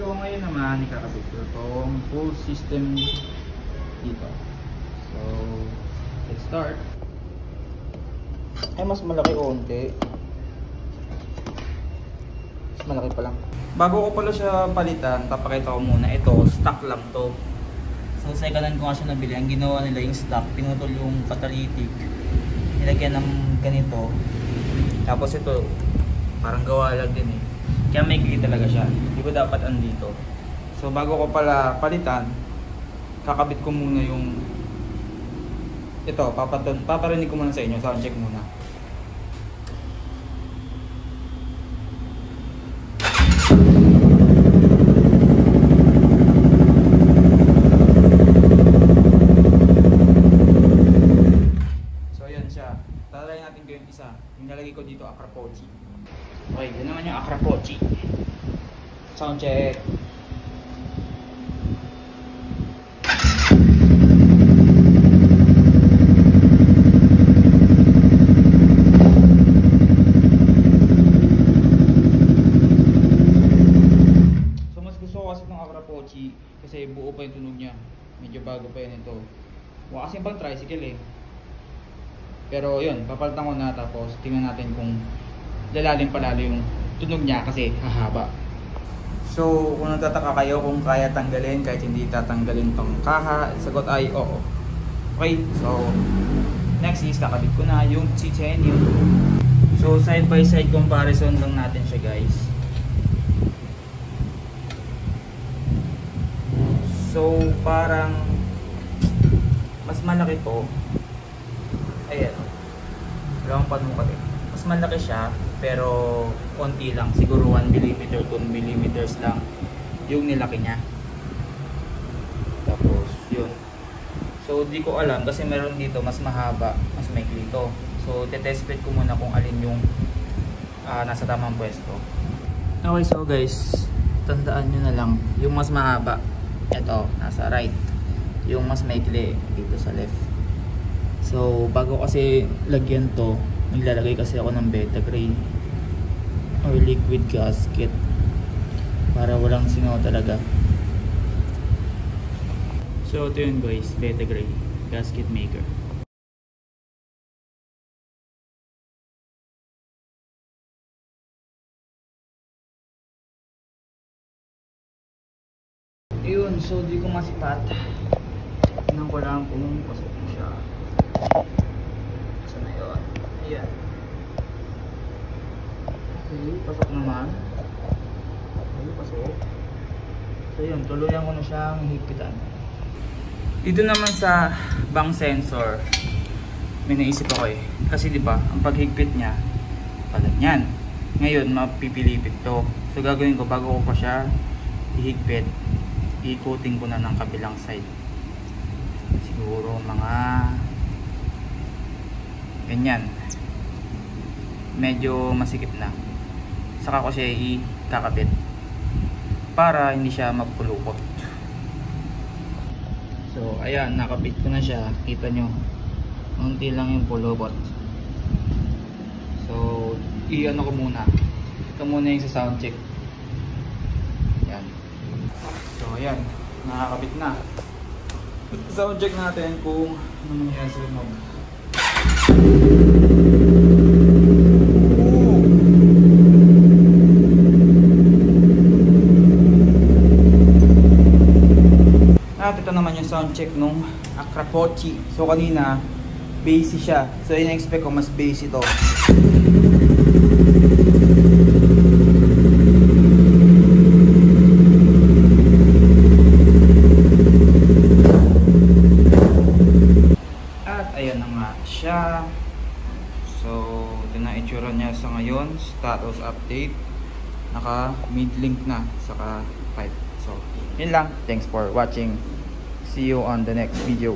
So ngayon naman, ikakabit ko itong full system dito. So, let's start. Ay, mas malaki konti. Mas malaki pa lang. Bago ko pala siya palitan, papakita ko muna. Ito, stock lang to. So, second-hand ko nga siya nabili. Ang ginawa nila yung stock, pinutol yung catalytic. Nilagyan ng ganito. Tapos ito, parang gawa lang din eh. Kaya may gigit talaga siya. Hindi ko dapat andito. So, bago ko pala palitan, kakabit ko muna yung ito, paparinig ko muna sa inyo. Sound check muna. So, yan siya. Tatry natin ko yung isa. Yung nalagay ko dito, Akrapochi. Okay, yun naman yung Akrapochi. Sound check. Kasi buo pa yung tunog niya. Medyo bago pa yun ito. Wala kasi pang tricycle eh. Pero yun, papalitan ko na tapos tingnan natin kung lalalim palalo yung tunog niya kasi hahaba. So kung nagtataka kayo kung kaya tanggalin kahit hindi tatanggalin tong kaha, sagot ay oo. Okay, so next is kakabit ko na yung titanium. So side by side comparison lang natin siya guys. So parang mas malaki to. Ayan. Wala akong panukat eh. Mas malaki siya pero konti lang. Siguro 1mm, 2mm lang yung nilaki niya. Tapos yun. So di ko alam kasi meron dito mas mahaba, mas maikli to. So tetest fit ko muna kung alin yung nasa tamang pwesto. Okay, so guys, tandaan nyo na lang yung mas mahaba. Ito, nasa right. Yung mas maikli dito sa left. So, bago kasi lagyan to, maglalagay kasi ako ng beta gray or liquid gasket para walang singaw talaga. So, ito yun guys, beta gray gasket maker. Yun, so di ko masipat. Tingnan ko lang kung pasok na siya. Saan na yun? Ayan. Okay, pasok naman. Okay, pasok. So yun, tuluyan ko na siyang higpitan. Dito naman sa bank sensor, may naisip ako eh. Kasi di ba, ang paghigpit niya, pala yan. Ngayon, mapipilipit to. So gagawin ko, bago ko pa siya ihigpit, ikutin ko na ng kabilang side. Siguro mga ganyan. Medyo masikip na. Saka ko siya ikakabit para hindi siya magpulupot. So ayan, nakabit ko na siya. Kita nyo, unti lang yung pulupot. So i-ano ko muna. Ito muna yung sa sound check. So ayan, nakakabit na. Sound check natin kung ano nangyayari sa loob. At ito naman yung sound check nung Akrapochi. So kanina, bassy siya. So in-expect ko mas bassy ito. Siya. So ito na itsura niya sa ngayon. Status update, naka mid link na saka pipe. So yun lang, thanks for watching, see you on the next video.